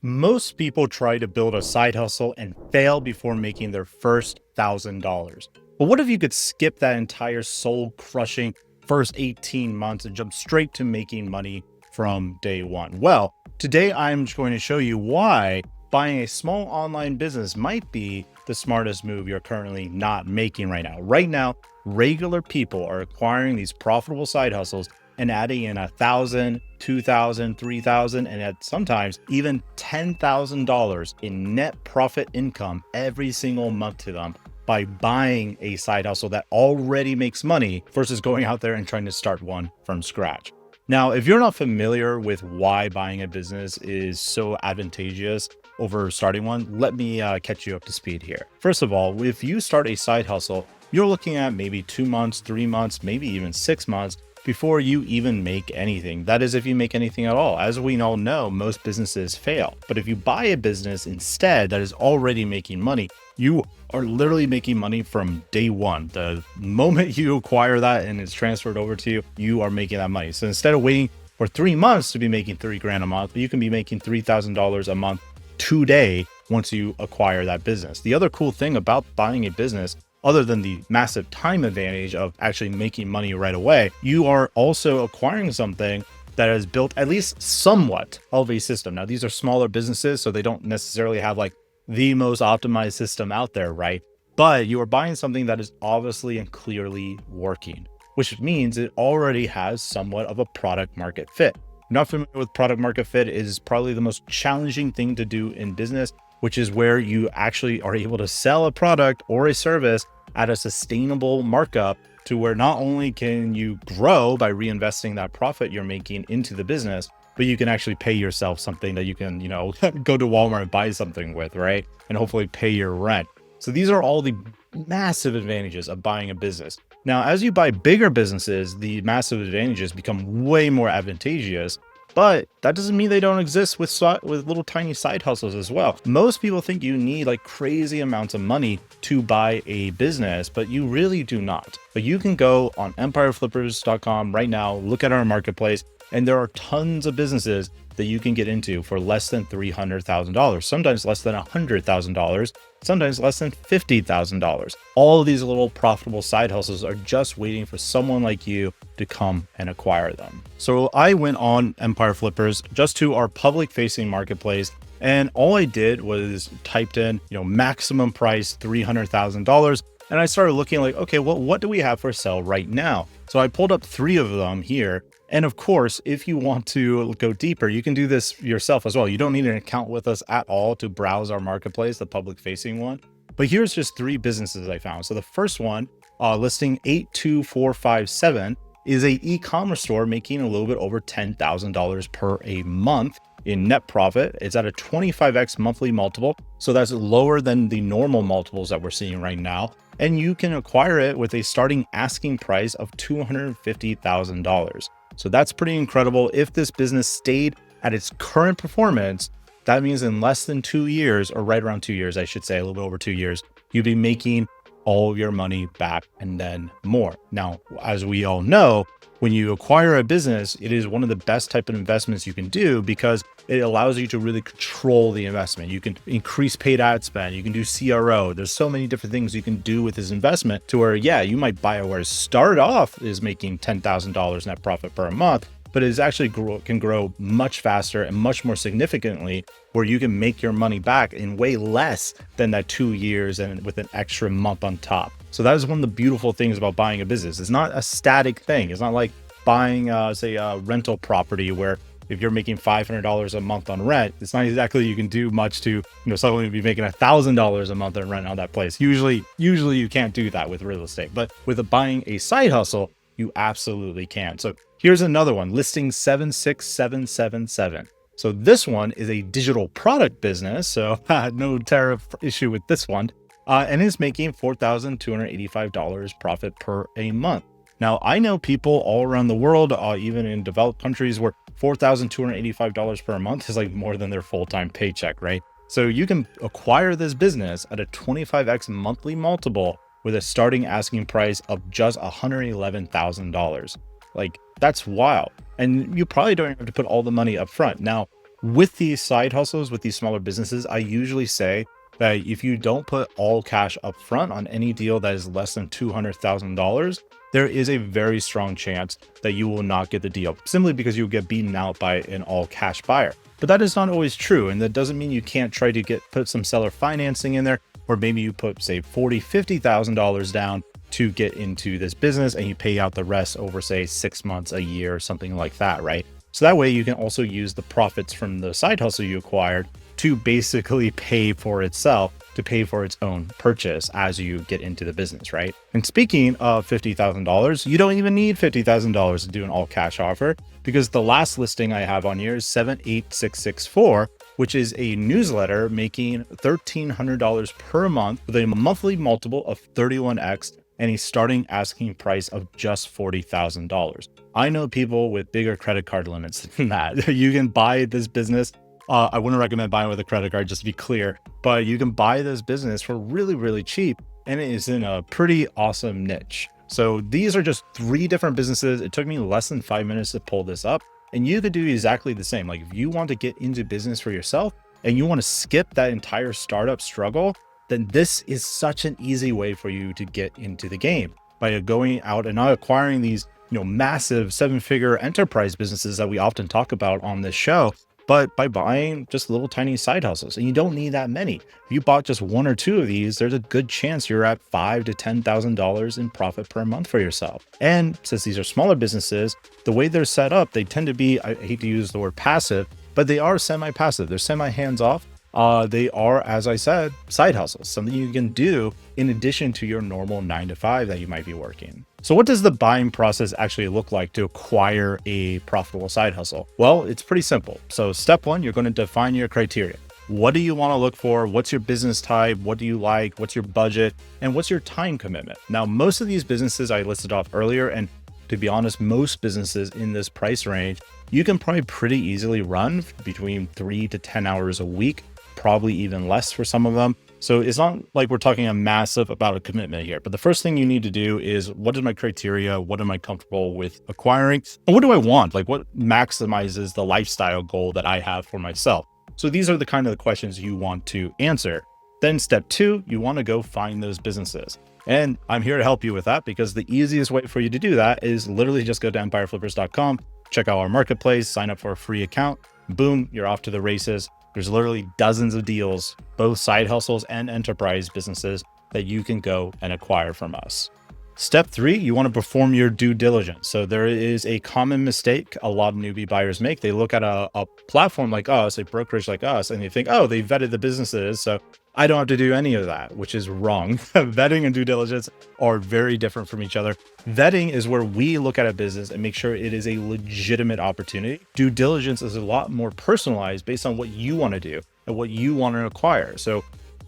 Most people try to build a side hustle and fail before making their first $1,000. But what if you could skip that entire soul crushing first 18 months and jump straight to making money from day one? Well, today I'm just going to show you why buying a small online business might be the smartest move you're currently not making right now. Right now, regular people are acquiring these profitable side hustles and adding in 1,000, 2,000, 3,000, and at sometimes even $10,000 in net profit income every single month to them by buying a side hustle that already makes money versus going out there and trying to start one from scratch. Now, if you're not familiar with why buying a business is so advantageous over starting one, let me catch you up to speed here. First of all, if you start a side hustle, you're looking at maybe 2 months, 3 months, maybe even 6 months before you even make anything. That is, if you make anything at all. As we all know, most businesses fail. But if you buy a business instead that is already making money, you are literally making money from day one. The moment you acquire that and it's transferred over to you, you are making that money. So instead of waiting for 3 months to be making $3,000 a month, you can be making $3,000 a month today once you acquire that business. The other cool thing about buying a business, other than the massive time advantage of actually making money right away, you are also acquiring something that has built at least somewhat of a system. Now, these are smaller businesses, so they don't necessarily have like the most optimized system out there, right? But you are buying something that is obviously and clearly working, which means it already has somewhat of a product market fit. Not familiar with product market fit is probably the most challenging thing to do in business, which is where you actually are able to sell a product or a service at a sustainable markup to where not only can you grow by reinvesting that profit you're making into the business, but you can actually pay yourself something that you can, go to Walmart and buy something with, right? And hopefully pay your rent. So these are all the massive advantages of buying a business. Now, as you buy bigger businesses, the massive advantages become way more advantageous. But that doesn't mean they don't exist with little tiny side hustles as well. Most people think you need like crazy amounts of money to buy a business, but you really do not. But you can go on empireflippers.com right now, look at our marketplace, and there are tons of businesses that you can get into for less than $300,000, sometimes less than $100,000, sometimes less than $50,000. All of these little profitable side hustles are just waiting for someone like you to come and acquire them. So I went on Empire Flippers just to our public facing marketplace, and all I did was typed in, maximum price $300,000. And I started looking like, okay, well, what do we have for sale right now? So I pulled up 3 of them here. And of course, if you want to go deeper, you can do this yourself as well. You don't need an account with us at all to browse our marketplace, the public facing one. But here's just 3 businesses I found. So the first one, listing 82457, is a e-commerce store making a little bit over $10,000 per a month in net profit. It's at a 25x monthly multiple. So that's lower than the normal multiples that we're seeing right now. And you can acquire it with a starting asking price of $250,000. So that's pretty incredible. If this business stayed at its current performance, that means in less than 2 years, or right around 2 years, I should say, a little bit over 2 years, you'd be making all of your money back and then more. Now, as we all know, when you acquire a business, it is one of the best type of investments you can do because it allows you to really control the investment. You can increase paid ad spend. You can do CRO. There's so many different things you can do with this investment to where, yeah, you might buy it where it start off is making $10,000 net profit per month, but it actually can grow much faster and much more significantly where you can make your money back in way less than that 2 years and with an extra month on top. So that is one of the beautiful things about buying a business. It's not a static thing. It's not like buying, say, a rental property where if you're making $500 a month on rent, it's not exactly you can do much to, suddenly be making $1,000 a month on rent on that place. Usually you can't do that with real estate, but with buying a side hustle, you absolutely can. So here's another one, listing 76777. So this one is a digital product business. So no tariff issue with this one. And is making $4,285 profit per a month. Now, I know people all around the world, even in developed countries, where $4,285 per month is like more than their full-time paycheck, right? So you can acquire this business at a 25x monthly multiple with a starting asking price of just $111,000. Like, that's wild. And you probably don't have to put all the money up front. Now, With these side hustles, with these smaller businesses, I usually say that if you don't put all cash up front on any deal that is less than $200,000, there is a very strong chance that you will not get the deal simply because you'll get beaten out by an all cash buyer. But that is not always true. And that doesn't mean you can't try to put some seller financing in there, or maybe you put say $50,000 down to get into this business and you pay out the rest over say 6 months, a year, or something like that, right? So that way you can also use the profits from the side hustle you acquired to basically pay for itself, to pay for its own purchase as you get into the business, right? And speaking of $50,000, you don't even need $50,000 to do an all cash offer, because the last listing I have on here is 78664, which is a newsletter making $1,300 per month with a monthly multiple of 31x and a starting asking price of just $40,000. I know people with bigger credit card limits than that. You can buy this business. I wouldn't recommend buying with a credit card, just to be clear, but you can buy this business for really, really cheap, and it is in a pretty awesome niche. So these are just 3 different businesses. It took me less than 5 minutes to pull this up, and you could do exactly the same. Like if you want to get into business for yourself and you want to skip that entire startup struggle, then this is such an easy way for you to get into the game by going out and not acquiring these, massive 7-figure enterprise businesses that we often talk about on this show, but by buying just little tiny side hustles. And you don't need that many. If you bought just 1 or 2 of these, there's a good chance you're at $5,000 to $10,000 in profit per month for yourself. And since these are smaller businesses, the way they're set up, they tend to be, I hate to use the word passive, but they are semi-passive. They're semi hands-off. They are, as I said, side hustles, something you can do in addition to your normal 9 to 5 that you might be working. So what does the buying process actually look like to acquire a profitable side hustle? Well, it's pretty simple. So step 1, you're going to define your criteria. What do you want to look for? What's your business type? What do you like? What's your budget? And what's your time commitment? Now, most of these businesses I listed off earlier, and to be honest, most businesses in this price range, you can probably pretty easily run between 3 to 10 hours a week, probably even less for some of them. So it's not like we're talking a massive about a commitment here, but the first thing you need to do is, what is my criteria? What am I comfortable with acquiring? And what do I want? Like what maximizes the lifestyle goal that I have for myself? So these are the kind of the questions you want to answer. Then step 2, you want to go find those businesses. And I'm here to help you with that, because the easiest way for you to do that is literally just go to empireflippers.com, check out our marketplace, sign up for a free account. Boom, you're off to the races. There's literally dozens of deals, both side hustles and enterprise businesses, that you can go and acquire from us. Step 3, you want to perform your due diligence. So there is a common mistake a lot of newbie buyers make. They look at a platform like us, a brokerage like us, and they think, oh, they vetted the businesses, so I don't have to do any of that, which is wrong. Vetting and due diligence are very different from each other. Vetting is where we look at a business and make sure it is a legitimate opportunity. Due diligence is a lot more personalized based on what you want to do and what you want to acquire. So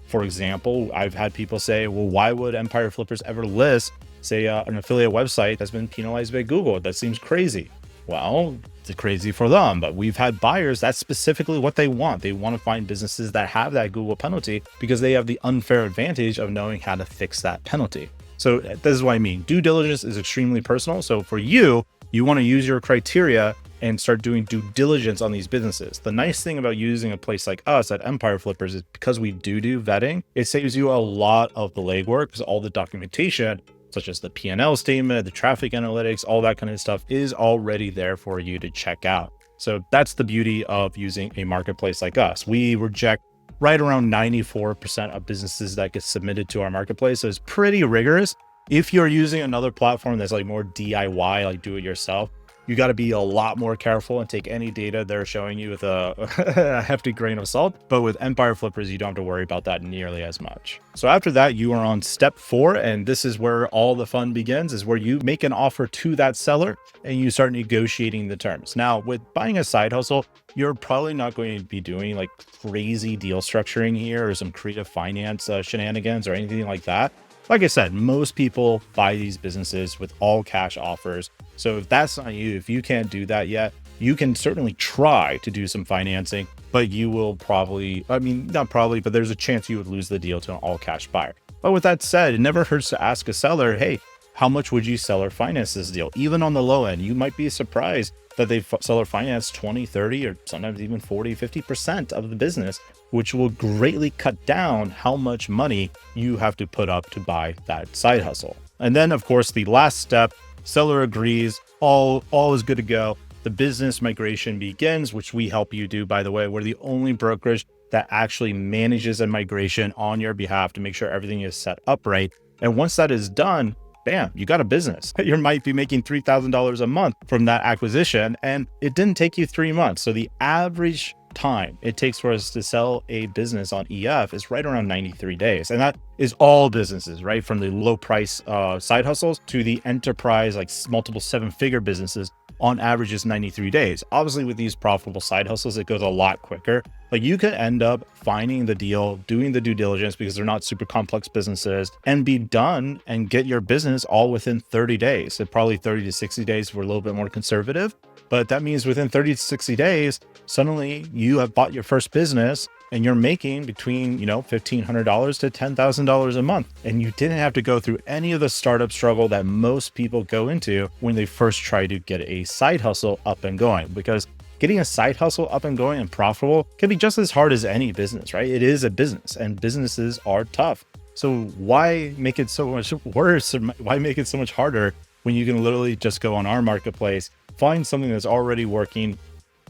for example, I've had people say, well, why would Empire Flippers ever list, say, an affiliate website that's been penalized by Google? That seems crazy. Well, it's crazy for them, but we've had buyers, that's specifically what they want. They want to find businesses that have that Google penalty because they have the unfair advantage of knowing how to fix that penalty. So this is what I mean. Due diligence is extremely personal. So for you, you want to use your criteria and start doing due diligence on these businesses. The nice thing about using a place like us at Empire Flippers is because we do vetting, it saves you a lot of the legwork, because all the documentation, such as the P&L statement, the traffic analytics, all that kind of stuff is already there for you to check out. So that's the beauty of using a marketplace like us. We reject right around 94% of businesses that get submitted to our marketplace. So it's pretty rigorous. If you're using another platform that's like more DIY, like do it yourself, you got to be a lot more careful and take any data they're showing you with a hefty grain of salt. But with Empire Flippers, you don't have to worry about that nearly as much. So after that, you are on step 4, and this is where all the fun begins, is where you make an offer to that seller and you start negotiating the terms. Now, with buying a side hustle, you're probably not going to be doing like crazy deal structuring here or some creative finance shenanigans or anything like that. Like I said, most people buy these businesses with all cash offers. So if that's not you, if you can't do that yet, you can certainly try to do some financing, but you will probably, not probably, but there's a chance you would lose the deal to an all cash buyer. But with that said, it never hurts to ask a seller, hey, how much would you sell or finance this deal? Even on the low end, you might be surprised that they seller finance 20, 30, or sometimes even 40, 50% of the business, which will greatly cut down how much money you have to put up to buy that side hustle. And then of course, the last step, seller agrees, all is good to go. The business migration begins, which we help you do, by the way. We're the only brokerage that actually manages a migration on your behalf to make sure everything is set up right. And once that is done, bam, you got a business. You might be making $3,000 a month from that acquisition, and it didn't take you 3 months. So the average time it takes for us to sell a business on EF is right around 93 days. And that is all businesses, right? From the low price side hustles to the enterprise, like multiple 7-figure businesses, on average is 93 days. Obviously with these profitable side hustles, it goes a lot quicker. Like you could end up finding the deal, doing the due diligence because they're not super complex businesses, and be done and get your business all within 30 days. So probably 30 to 60 days if we're a little bit more conservative. But that means within 30 to 60 days, suddenly you have bought your first business and you're making between, $1,500 to $10,000 a month. And you didn't have to go through any of the startup struggle that most people go into when they first try to get a side hustle up and going, because getting a side hustle up and going and profitable can be just as hard as any business, right? It is a business and businesses are tough. So why make it so much worse? Or why make it so much harder when you can literally just go on our marketplace, find something that's already working,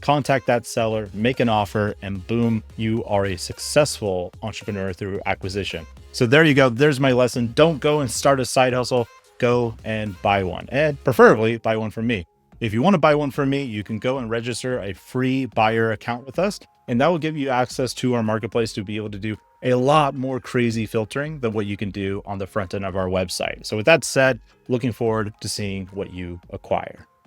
contact that seller, make an offer, and boom, you are a successful entrepreneur through acquisition. So there you go. There's my lesson. Don't go and start a side hustle. Go and buy one, and preferably buy one from me. If you want to buy one from me, you can go and register a free buyer account with us, and that will give you access to our marketplace to be able to do a lot more crazy filtering than what you can do on the front end of our website. So with that said, looking forward to seeing what you acquire.